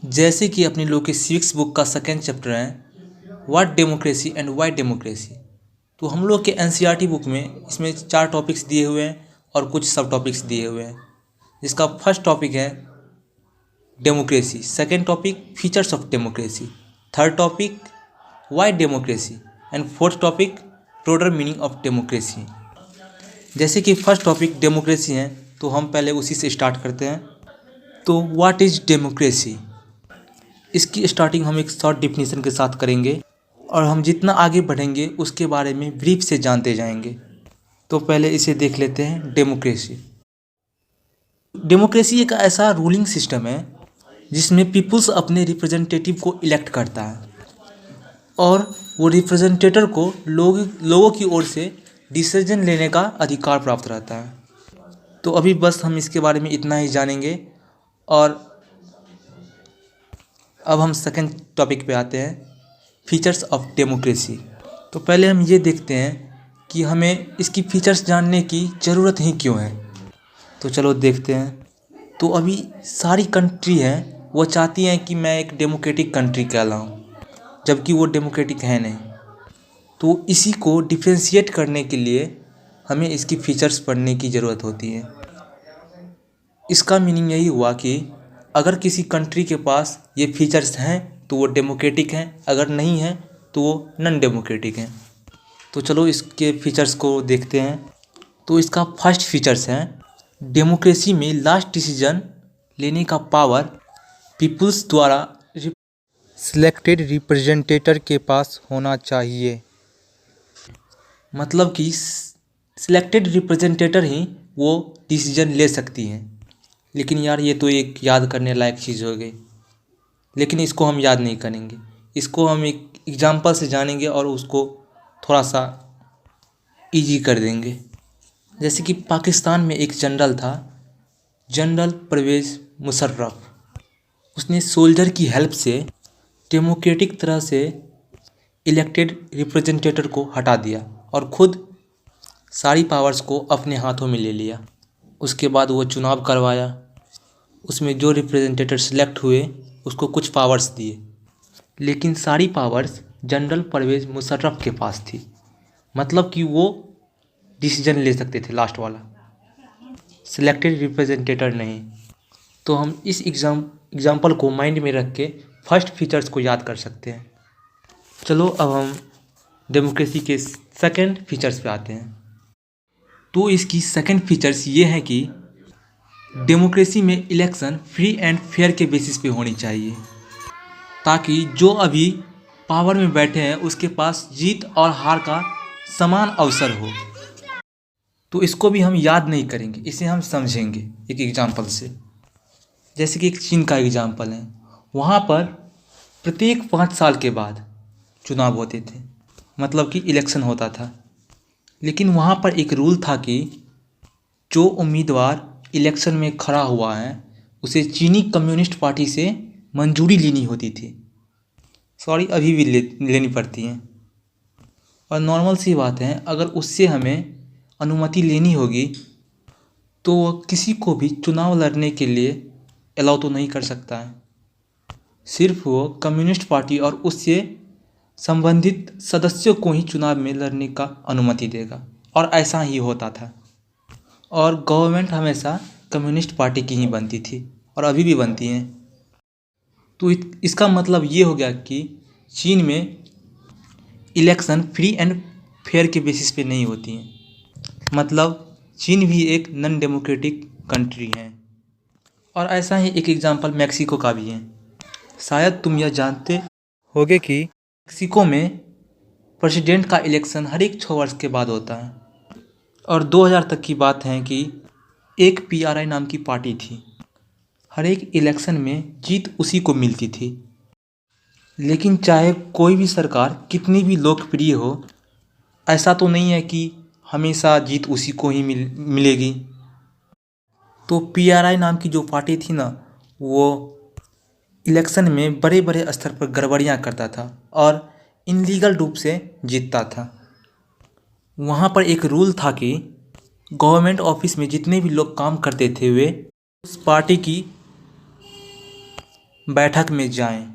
जैसे कि अपने लोग के सिविक्स बुक का सेकेंड चैप्टर है what democracy and Y democracy. तो हम लोग के एनसीईआरटी बुक में इसमें 4 टॉपिक्स दिए हुए हैं और कुछ सब टॉपिक्स दिए हुए हैं, जिसका फर्स्ट टॉपिक है democracy, second topic features of democracy, third topic Y democracy and fourth topic broader meaning of democracy. जैसे कि फर्स्ट टॉपिक डेमोक्रेसी है तो हम पहले उसी से स्टार्ट करते हैं। तो व्हाट इज़ डेमोक्रेसी, इसकी स्टार्टिंग हम एक शॉर्ट डिफिनीशन के साथ करेंगे और हम जितना आगे बढ़ेंगे उसके बारे में ब्रीफ से जानते जाएंगे। तो पहले इसे देख लेते हैं डेमोक्रेसी। डेमोक्रेसी एक ऐसा रूलिंग सिस्टम है जिसमें पीपुल्स अपने रिप्रेजेंटेटिव को इलेक्ट करता है और वो रिप्रेजेंटेटर को लोगों की ओर से डिसीजन लेने का अधिकार प्राप्त रहता है। तो अभी बस हम इसके बारे में इतना ही जानेंगे और अब हम सेकंड टॉपिक पे आते हैं, फीचर्स ऑफ डेमोक्रेसी। तो पहले हम ये देखते हैं कि हमें इसकी फीचर्स जानने की ज़रूरत ही क्यों है। तो चलो देखते हैं। तो अभी सारी कंट्री हैं वो चाहती हैं कि मैं एक डेमोक्रेटिक कंट्री कहलाऊँ, जबकि वो डेमोक्रेटिक है नहीं। तो इसी को डिफ्रेंशिएट करने के लिए हमें इसकी फीचर्स पढ़ने की ज़रूरत होती है। इसका मीनिंग यही हुआ कि अगर किसी कंट्री के पास ये फीचर्स हैं तो वो डेमोक्रेटिक हैं, अगर नहीं हैं तो वो नॉन डेमोक्रेटिक हैं। तो चलो इसके फीचर्स को देखते हैं। तो इसका फर्स्ट फीचर्स है डेमोक्रेसी में लास्ट डिसीजन लेने का पावर पीपुल्स द्वारा सिलेक्टेड रिप्रेजेंटेटर के पास होना चाहिए। मतलब कि सिलेक्टेड रिप्रेजेंटेटर ही वो डिसीजन ले सकती हैं। लेकिन यार ये तो एक याद करने लायक चीज़ हो गई, लेकिन इसको हम याद नहीं करेंगे, इसको हम एक एग्जांपल से जानेंगे और उसको थोड़ा सा इजी कर देंगे। जैसे कि पाकिस्तान में एक जनरल था, जनरल परवेज़ मुशर्रफ। उसने सोल्जर की हेल्प से डेमोक्रेटिक तरह से इलेक्टेड रिप्रेजेंटेटर को हटा दिया और खुद सारी पावर्स को अपने हाथों में ले लिया। उसके बाद वो चुनाव करवाया, उसमें जो रिप्रेजेंटेटर सिलेक्ट हुए उसको कुछ पावर्स दिए, लेकिन सारी पावर्स जनरल परवेज़ मुशर्रफ के पास थी। मतलब कि वो डिसीजन ले सकते थे लास्ट वाला, सिलेक्टेड रिप्रेजेंटेटर नहीं। तो हम इस एग्जाम्पल को माइंड में रख के फर्स्ट फीचर्स को याद कर सकते हैं। चलो अब हम डेमोक्रेसी के सेकंड फीचर्स पे आते हैं। तो इसकी सेकंड फीचर्स ये है कि डेमोक्रेसी में इलेक्शन फ्री एंड फेयर के बेसिस पे होनी चाहिए, ताकि जो अभी पावर में बैठे हैं उसके पास जीत और हार का समान अवसर हो। तो इसको भी हम याद नहीं करेंगे, इसे हम समझेंगे एक एग्जाम्पल से। जैसे कि एक चीन का एग्जाम्पल है, वहाँ पर प्रत्येक 5 साल के बाद चुनाव होते थे, मतलब कि इलेक्शन होता था। लेकिन वहाँ पर एक रूल था कि जो उम्मीदवार इलेक्शन में खड़ा हुआ है उसे चीनी कम्युनिस्ट पार्टी से मंजूरी लेनी होती थी। सॉरी, अभी भी लेनी पड़ती हैं। और नॉर्मल सी बात है, अगर उससे हमें अनुमति लेनी होगी तो वह किसी को भी चुनाव लड़ने के लिए अलाउ तो नहीं कर सकता है। सिर्फ वो कम्युनिस्ट पार्टी और उससे संबंधित सदस्यों को ही चुनाव में लड़ने का अनुमति देगा, और ऐसा ही होता था। और गवर्नमेंट हमेशा कम्युनिस्ट पार्टी की ही बनती थी और अभी भी बनती हैं। तो इसका मतलब ये हो गया कि चीन में इलेक्शन फ्री एंड फेयर के बेसिस पे नहीं होती हैं। मतलब चीन भी एक नॉन डेमोक्रेटिक कंट्री है। और ऐसा ही एक एग्जांपल मैक्सिको का भी है। शायद तुम यह जानते होगे कि मैक्सिको में प्रेसिडेंट का इलेक्शन हर एक 6 वर्ष के बाद होता है। और 2000 तक की बात है कि एक पीआरआई नाम की पार्टी थी, हर एक इलेक्शन में जीत उसी को मिलती थी। लेकिन चाहे कोई भी सरकार कितनी भी लोकप्रिय हो, ऐसा तो नहीं है कि हमेशा जीत उसी को ही मिलेगी। तो पीआरआई नाम की जो पार्टी थी ना, वो इलेक्शन में बड़े बड़े स्तर पर गड़बड़ियाँ करता था और इनलीगल रूप से जीतता था। वहाँ पर एक रूल था कि गवर्नमेंट ऑफिस में जितने भी लोग काम करते थे वे उस पार्टी की बैठक में जाएं,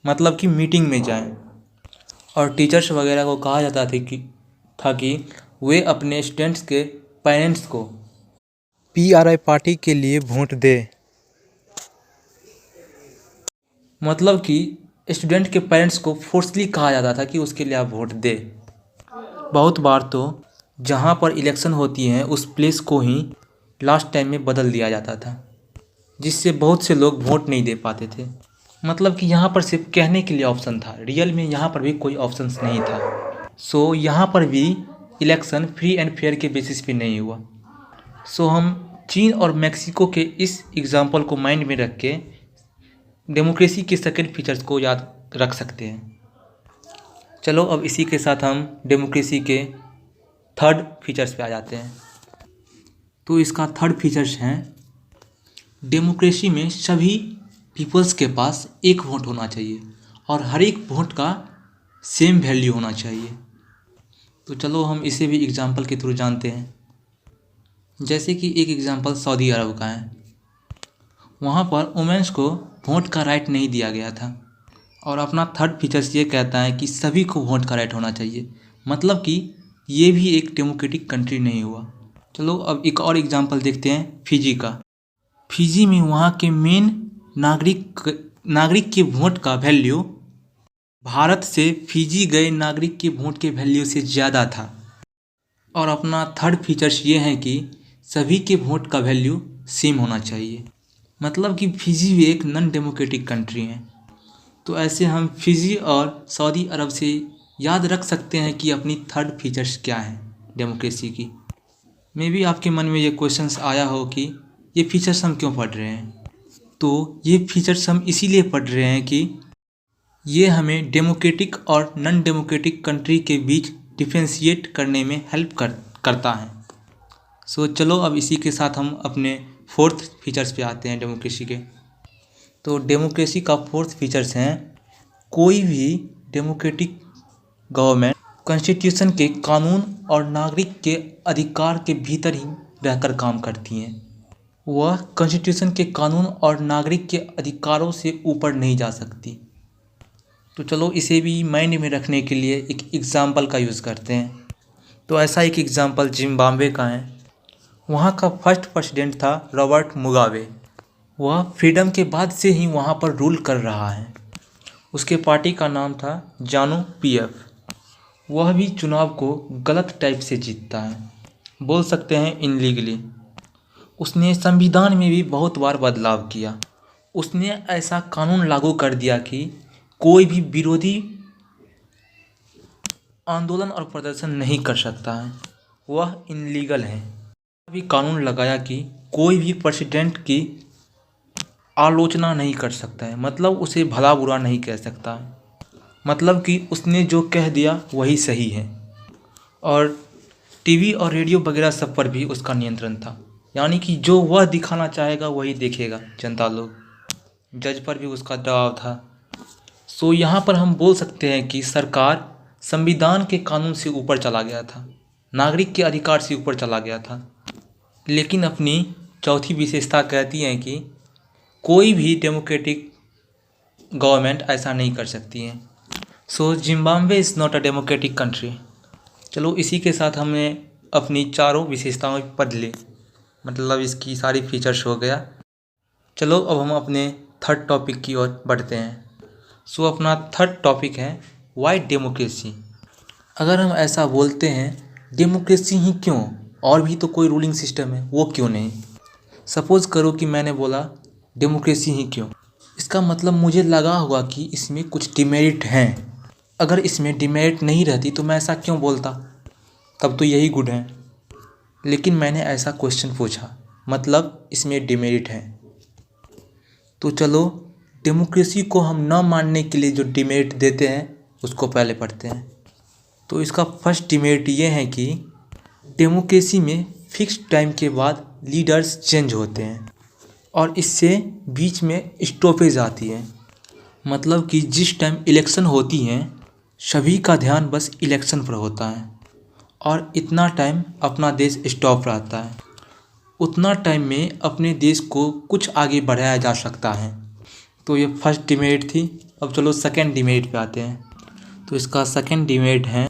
मतलब कि मीटिंग में जाएं। और टीचर्स वगैरह को कहा जाता था कि वे अपने स्टूडेंट्स के पेरेंट्स को PRI पार्टी के लिए वोट दे, मतलब कि स्टूडेंट के पेरेंट्स को फोर्सली कहा जाता था कि उसके लिए आप वोट दे। बहुत बार तो जहाँ पर इलेक्शन होती हैं उस प्लेस को ही लास्ट टाइम में बदल दिया जाता था, जिससे बहुत से लोग वोट नहीं दे पाते थे। मतलब कि यहाँ पर सिर्फ कहने के लिए ऑप्शन था, रियल में यहाँ पर भी कोई ऑप्शंस नहीं था। सो यहाँ पर भी इलेक्शन फ्री एंड फेयर के बेसिस पे नहीं हुआ। सो हम चीन और मैक्सिको के इस एग्जाम्पल को माइंड में रख के डेमोक्रेसी के सेकंड फीचर्स को याद रख सकते हैं। चलो अब इसी के साथ हम डेमोक्रेसी के थर्ड फीचर्स पे आ जाते हैं। तो इसका थर्ड फीचर्स हैं, डेमोक्रेसी में सभी पीपल्स के पास एक वोट होना चाहिए और हर एक वोट का सेम वैल्यू होना चाहिए। तो चलो हम इसे भी एग्जांपल के थ्रू जानते हैं। जैसे कि एक एग्जांपल सऊदी अरब का है। वहाँ पर वुमेन्स को वोट का राइट नहीं दिया गया था और अपना थर्ड फीचर्स ये कहता है कि सभी को वोट का राइट होना चाहिए, मतलब कि ये भी एक डेमोक्रेटिक कंट्री नहीं हुआ। चलो अब एक और एग्जांपल देखते हैं फिजी का। फिजी में वहाँ के मेन नागरिक के वोट का वैल्यू भारत से फिजी गए नागरिक के वोट के वैल्यू से ज़्यादा था। और अपना थर्ड फीचर्स ये है कि सभी के वोट का वैल्यू सेम होना चाहिए, मतलब कि फिजी भी एक नॉन डेमोक्रेटिक कंट्री है। तो ऐसे हम फिजी और सऊदी अरब से याद रख सकते हैं कि अपनी थर्ड फीचर्स क्या हैं डेमोक्रेसी की। मे बी आपके मन में ये क्वेश्चंस आया हो कि ये फीचर्स हम क्यों पढ़ रहे हैं। तो ये फीचर्स हम इसीलिए पढ़ रहे हैं कि ये हमें डेमोक्रेटिक और नॉन डेमोक्रेटिक कंट्री के बीच डिफ्रेंशिएट करने में हेल्प करता है। सो चलो अब इसी के साथ हम अपने फोर्थ फीचर्स पे आते हैं डेमोक्रेसी के। तो डेमोक्रेसी का फोर्थ फीचर्स हैं, कोई भी डेमोक्रेटिक गवर्नमेंट कॉन्स्टिट्यूशन के कानून और नागरिक के अधिकार के भीतर ही रहकर काम करती हैं। वह कॉन्स्टिट्यूशन के कानून और नागरिक के अधिकारों से ऊपर नहीं जा सकती। तो चलो इसे भी माइंड में रखने के लिए एक एग्ज़ाम्पल का यूज़ करते हैं। तो ऐसा एक एग्ज़ाम्पल जिम्बाब्वे का है। वहाँ का फर्स्ट प्रेसिडेंट था रॉबर्ट मुगाबे। वह फ्रीडम के बाद से ही वहाँ पर रूल कर रहा है। उसके पार्टी का नाम था जानू PF। वह भी चुनाव को गलत टाइप से जीतता है, बोल सकते हैं इनलीगली। उसने संविधान में भी बहुत बार बदलाव किया। उसने ऐसा कानून लागू कर दिया कि कोई भी विरोधी आंदोलन और प्रदर्शन नहीं कर सकता है, वह इनलीगल है। अभी कानून लगाया कि कोई भी प्रेसिडेंट की आलोचना नहीं कर सकता है, मतलब उसे भला बुरा नहीं कह सकता है, मतलब कि उसने जो कह दिया वही सही है। और टीवी और रेडियो वगैरह सब पर भी उसका नियंत्रण था, यानी कि जो वह दिखाना चाहेगा वही देखेगा जनता लोग। जज पर भी उसका दबाव था। सो यहाँ पर हम बोल सकते हैं कि सरकार संविधान के कानून से ऊपर चला गया था, नागरिक के अधिकार से ऊपर चला गया था। लेकिन अपनी चौथी विशेषता कहती है कि कोई भी डेमोक्रेटिक गवर्नमेंट ऐसा नहीं कर सकती है। So Zimbabwe is not a democratic country. चलो इसी के साथ हमने अपनी चारों विशेषताएं पढ़ ली, मतलब इसकी सारी फीचर्स हो गया। चलो अब हम अपने थर्ड टॉपिक की ओर बढ़ते हैं। सो अपना थर्ड टॉपिक है वाई डेमोक्रेसी। अगर हम ऐसा बोलते हैं डेमोक्रेसी ही क्यों, और भी तो कोई रूलिंग सिस्टम है, वो क्यों नहीं। सपोज़ करो कि मैंने बोला डेमोक्रेसी ही क्यों, इसका मतलब मुझे लगा होगा कि इसमें कुछ डिमेरिट हैं। अगर इसमें डिमेरिट नहीं रहती तो मैं ऐसा क्यों बोलता, तब तो यही गुड है। लेकिन मैंने ऐसा क्वेश्चन पूछा, मतलब इसमें डिमेरिट है। तो चलो डेमोक्रेसी को हम न मानने के लिए जो डिमेरिट देते हैं उसको पहले पढ़ते हैं। तो इसका फर्स्ट डिमेरिट ये है कि डेमोक्रेसी में फिक्स टाइम के बाद लीडर्स चेंज होते हैं और इससे बीच में स्टॉपेज आती है। मतलब कि जिस टाइम इलेक्शन होती हैं सभी का ध्यान बस इलेक्शन पर होता है और इतना टाइम अपना देश स्टॉप रहता है। उतना टाइम में अपने देश को कुछ आगे बढ़ाया जा सकता है। तो ये फर्स्ट डिमेरिट थी। अब चलो सेकंड डिमेरिट पे आते हैं। तो इसका सेकंड डिमेरिट है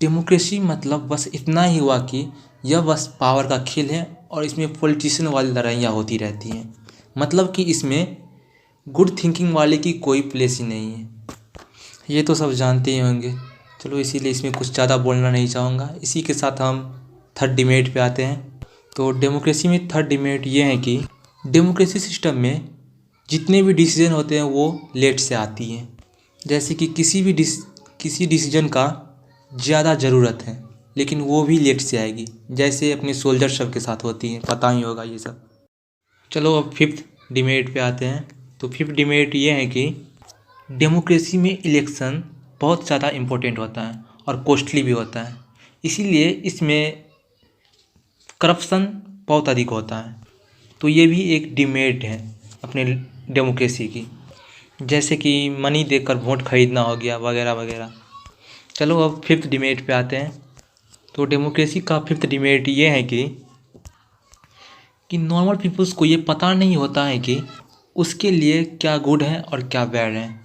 डेमोक्रेसी मतलब बस इतना ही हुआ कि यह बस पावर का खेल है और इसमें पॉलिटिशियन वाली लड़ाइयाँ होती रहती हैं। मतलब कि इसमें गुड थिंकिंग वाले की कोई प्लेस ही नहीं है। ये तो सब जानते ही होंगे। चलो इसीलिए इसमें कुछ ज़्यादा बोलना नहीं चाहूँगा। इसी के साथ हम थर्ड डिमेरिट पे आते हैं। तो डेमोक्रेसी में थर्ड डिमेरिट ये है कि डेमोक्रेसी सिस्टम में जितने भी डिसीजन होते हैं वो लेट से आती हैं। जैसे कि किसी डिसीजन का ज़्यादा ज़रूरत है लेकिन वो भी लेट से आएगी, जैसे अपने सोल्जर सब के साथ होती हैं, पता ही होगा ये सब। चलो अब फिफ्थ डिमेरिट पे आते हैं। तो फिफ्थ डिमेरिट ये है कि डेमोक्रेसी में इलेक्शन बहुत ज़्यादा इम्पोर्टेंट होता है और कॉस्टली भी होता है, इसीलिए इसमें करप्शन बहुत अधिक होता है। तो ये भी एक डिमेरिट है अपने डेमोक्रेसी की, जैसे कि मनी देकर वोट खरीदना हो गया वगैरह वगैरह। चलो अब फिफ्थ डिमेरिट पे आते हैं। तो डेमोक्रेसी का फिफ्थ डिमेरिट ये है कि नॉर्मल पीपल्स को ये पता नहीं होता है कि उसके लिए क्या गुड है और क्या बैड है,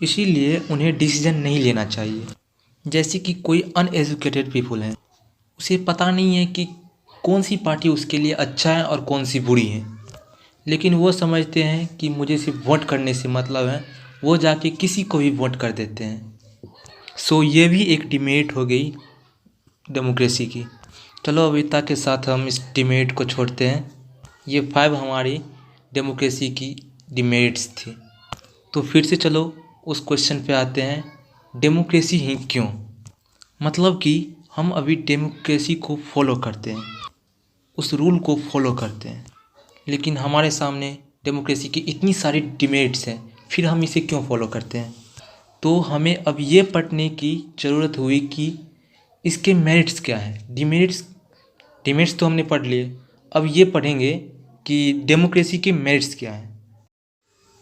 इसीलिए उन्हें डिसीजन नहीं लेना चाहिए। जैसे कि कोई अनएजुकेटेड पीपल है, उसे पता नहीं है कि कौन सी पार्टी उसके लिए अच्छा है और कौन सी बुरी है, लेकिन वो समझते हैं कि मुझे सिर्फ वोट करने से मतलब है, वो जाके किसी को भी वोट कर देते हैं। सो ये भी एक डिमेरिट हो गई डेमोक्रेसी की। चलो अविता के साथ हम इस डिमेरिट को छोड़ते हैं। ये 5 हमारी डेमोक्रेसी की डिमेरिट्स थी। तो फिर से चलो उस क्वेश्चन पे आते हैं, डेमोक्रेसी ही क्यों? मतलब कि हम अभी डेमोक्रेसी को फॉलो करते हैं, उस रूल को फॉलो करते हैं, लेकिन हमारे सामने डेमोक्रेसी की इतनी सारी डिमेरिट्स हैं, फिर हम इसे क्यों फॉलो करते हैं? तो हमें अब ये पढ़ने की ज़रूरत हुई कि इसके मेरिट्स क्या हैं। डिमेरिट्स तो हमने पढ़ लिए, अब ये पढ़ेंगे कि डेमोक्रेसी के मेरिट्स क्या हैं।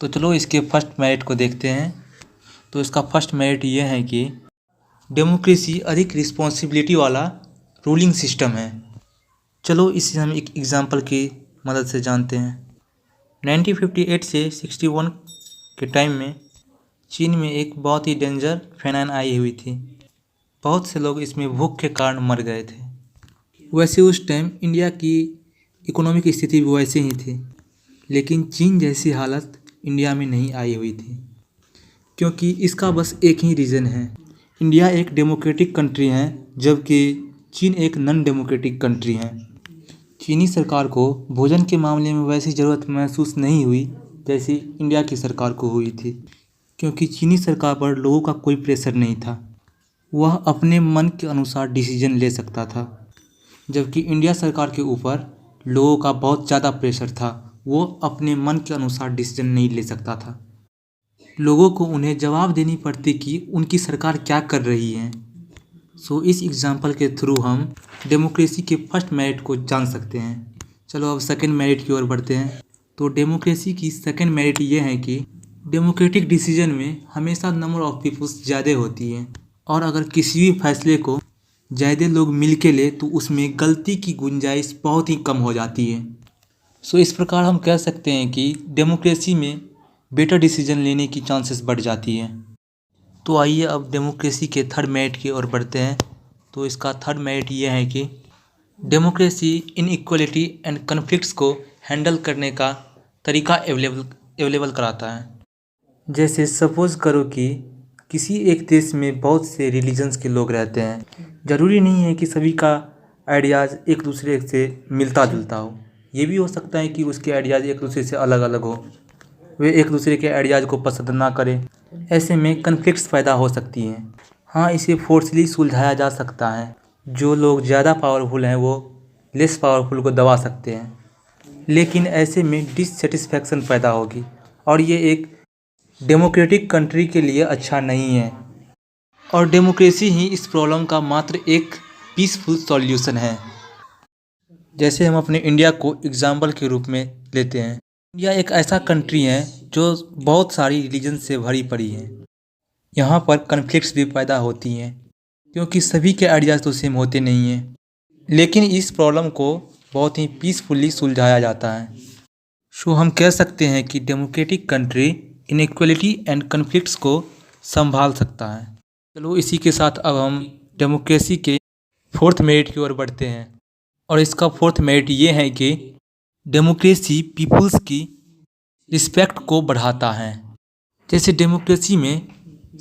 तो चलो इसके फर्स्ट मेरिट को देखते हैं। तो इसका फर्स्ट मेरिट ये है कि डेमोक्रेसी अधिक रिस्पॉन्सिबिलिटी वाला रूलिंग सिस्टम है। चलो इसे हम एक एग्जांपल की मदद से जानते हैं। 1958 से 61 के टाइम में चीन में एक बहुत ही डेंजर फेनाइन आई हुई थी। बहुत से लोग इसमें भूख के कारण मर गए थे। वैसे उस टाइम इंडिया की इकोनॉमिक स्थिति भी वैसे ही थी, लेकिन चीन जैसी हालत इंडिया में नहीं आई हुई थी, क्योंकि इसका बस एक ही रीज़न है। इंडिया एक डेमोक्रेटिक कंट्री है, जबकि चीन एक नॉन डेमोक्रेटिक कंट्री है। चीनी सरकार को भोजन के मामले में वैसी ज़रूरत महसूस नहीं हुई जैसी इंडिया की सरकार को हुई थी, क्योंकि चीनी सरकार पर लोगों का कोई प्रेशर नहीं था, वह अपने मन के अनुसार डिसीजन ले सकता था। जबकि इंडिया सरकार के ऊपर लोगों का बहुत ज़्यादा प्रेशर था, वो अपने मन के अनुसार डिसीजन नहीं ले सकता था। लोगों को उन्हें जवाब देनी पड़ती कि उनकी सरकार क्या कर रही है। सो इस एग्जाम्पल के थ्रू हम डेमोक्रेसी के फर्स्ट मेरिट को जान सकते हैं। चलो अब सेकंड मेरिट की ओर बढ़ते हैं। तो डेमोक्रेसी की सेकंड मेरिट ये है कि डेमोक्रेटिक डिसीजन में हमेशा नंबर ऑफ पीपल्स ज़्यादा होती है, और अगर किसी भी फैसले को ज़्यादा लोग मिल के ले तो उसमें गलती की गुंजाइश बहुत ही कम हो जाती है। सो इस प्रकार हम कह सकते हैं कि डेमोक्रेसी में बेटर डिसीजन लेने की चांसेस बढ़ जाती है। तो आइए अब डेमोक्रेसी के थर्ड मेरिट की ओर बढ़ते हैं। तो इसका थर्ड मेरिट ये है कि डेमोक्रेसी इनइक्वालिटी एंड कन्फ्लिक्ट्स को हैंडल करने का तरीका अवेलेबल कराता है। जैसे सपोज़ करो कि किसी एक देश में बहुत से रिलीजन्स के लोग रहते हैं, ज़रूरी नहीं है कि सभी का आइडियाज़ एक दूसरे से मिलता जुलता हो, ये भी हो सकता है कि उसके आइडियाज़ एक दूसरे से अलग अलग हो, वे एक दूसरे के आइडियाज़ को पसंद ना करें। ऐसे में कन्फ्लिक्ट्स पैदा हो सकती हैं। हाँ, इसे फोर्सली सुलझाया जा सकता है। जो लोग ज़्यादा पावरफुल हैं वो लेस पावरफुल को दबा सकते हैं, लेकिन ऐसे में डिससेटिस्फैक्शन पैदा होगी और ये एक डेमोक्रेटिक कंट्री के लिए अच्छा नहीं है। और डेमोक्रेसी ही इस प्रॉब्लम का मात्र एक पीसफुल सॉल्यूशन है। जैसे हम अपने इंडिया को एग्जाम्पल के रूप में लेते हैं। इंडिया एक ऐसा कंट्री है जो बहुत सारी रिलीजन से भरी पड़ी है। यहाँ पर कन्फ्लिक्ट्स भी पैदा होती हैं, क्योंकि सभी के आइडियाज़ तो सेम होते नहीं हैं, लेकिन इस प्रॉब्लम को बहुत ही पीसफुली सुलझाया जाता है। सो हम कह सकते हैं कि democratic country inequality and conflicts को संभाल सकता है। चलो इसी के साथ अब हम डेमोक्रेसी के फोर्थ मेरिट की ओर बढ़ते हैं, और इसका फोर्थ मेरिट ये है कि डेमोक्रेसी पीपुल्स की रिस्पेक्ट को बढ़ाता है। जैसे डेमोक्रेसी में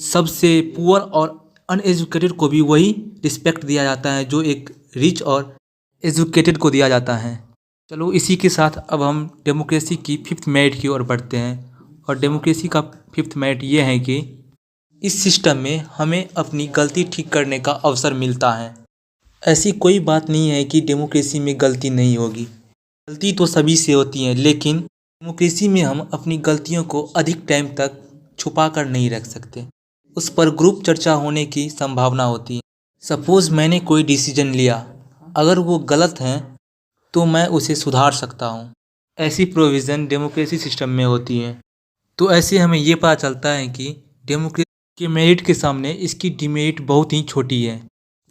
सबसे पुअर और अनएजुकेटेड को भी वही रिस्पेक्ट दिया जाता है जो एक रिच और एजुकेटेड को दिया जाता है। चलो इसी के साथ अब हम डेमोक्रेसी की फिफ्थ मेरिट की ओर बढ़ते हैं, और डेमोक्रेसी का फिफ्थ मेरिट ये है कि इस सिस्टम में हमें अपनी गलती ठीक करने का अवसर मिलता है। ऐसी कोई बात नहीं है कि डेमोक्रेसी में गलती नहीं होगी, गलती तो सभी से होती है, लेकिन डेमोक्रेसी में हम अपनी गलतियों को अधिक टाइम तक छुपा कर नहीं रख सकते। उस पर ग्रुप चर्चा होने की संभावना होती है। सपोज़ मैंने कोई डिसीजन लिया, अगर वो गलत है तो मैं उसे सुधार सकता हूँ। ऐसी प्रोविज़न डेमोक्रेसी सिस्टम में होती है। तो ऐसे हमें ये पता चलता है कि डेमोक्रेसी के मेरिट के सामने इसकी डिमेरिट बहुत ही छोटी है।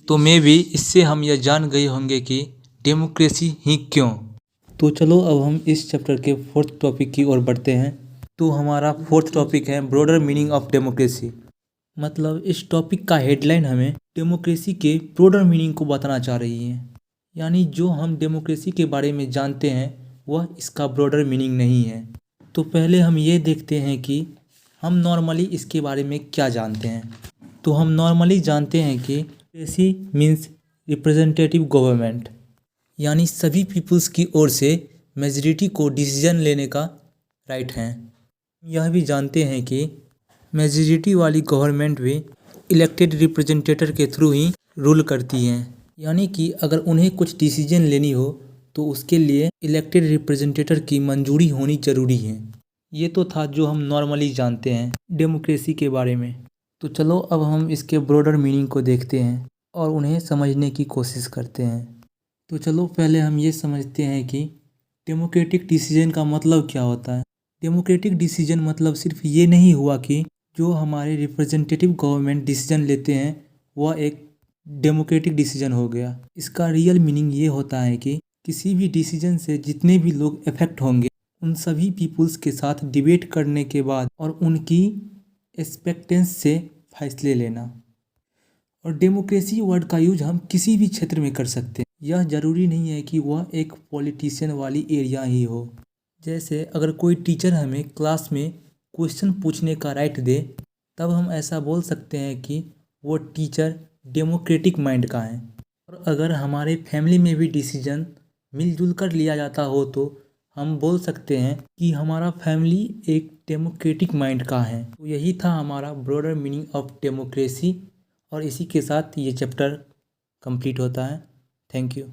तो मे भी इससे हम यह जान गए होंगे कि डेमोक्रेसी ही क्यों। तो चलो अब हम इस चैप्टर के फोर्थ टॉपिक की ओर बढ़ते हैं। तो हमारा फोर्थ टॉपिक है ब्रॉडर मीनिंग ऑफ डेमोक्रेसी। मतलब इस टॉपिक का हेडलाइन हमें डेमोक्रेसी के ब्रॉडर मीनिंग को बताना चाह रही है। यानी जो हम डेमोक्रेसी के बारे में जानते हैं वह इसका ब्रॉडर मीनिंग नहीं है। तो पहले हम ये देखते हैं कि हम नॉर्मली इसके बारे में क्या जानते हैं। तो हम नॉर्मली जानते हैं कि डेमोक्रेसी मीन्स रिप्रेजेंटेटिव गवर्नमेंट, यानी सभी पीपल्स की ओर से मेजॉरिटी को डिसीजन लेने का राइट है। यह भी जानते हैं कि मेजॉरिटी वाली गवर्नमेंट भी इलेक्टेड रिप्रेजेंटेटर के थ्रू ही रूल करती हैं। यानी कि अगर उन्हें कुछ डिसीजन लेनी हो तो उसके लिए इलेक्टेड रिप्रेजेंटेटर की मंजूरी होनी ज़रूरी है। ये तो था जो हम नॉर्मली जानते हैं डेमोक्रेसी के बारे में। तो चलो अब हम इसके ब्रॉडर मीनिंग को देखते हैं और उन्हें समझने की कोशिश करते हैं। तो चलो पहले हम ये समझते हैं कि डेमोक्रेटिक डिसीजन का मतलब क्या होता है। डेमोक्रेटिक डिसीजन मतलब सिर्फ ये नहीं हुआ कि जो हमारे रिप्रेजेंटेटिव गवर्नमेंट डिसीजन लेते हैं वह एक डेमोक्रेटिक डिसीजन हो गया। इसका रियल मीनिंग ये होता है कि किसी भी डिसीजन से जितने भी लोग इफेक्ट होंगे उन सभी पीपुल्स के साथ डिबेट करने के बाद और उनकी एक्सपेक्टेंस से फैसले लेना। और डेमोक्रेसी वर्ड का यूज हम किसी भी क्षेत्र में कर सकते हैं। यह ज़रूरी नहीं है कि वह एक पॉलिटिशियन वाली एरिया ही हो। जैसे अगर कोई टीचर हमें क्लास में क्वेश्चन पूछने का राइट दे तब हम ऐसा बोल सकते हैं कि वो टीचर डेमोक्रेटिक माइंड का है। और अगर हमारे फैमिली में भी डिसीजन मिलजुल कर लिया जाता हो तो हम बोल सकते हैं कि हमारा फैमिली एक डेमोक्रेटिक माइंड का है। तो यही था हमारा ब्रॉडर मीनिंग ऑफ डेमोक्रेसी, और इसी के साथ ये चैप्टर कंप्लीट होता है। Thank you.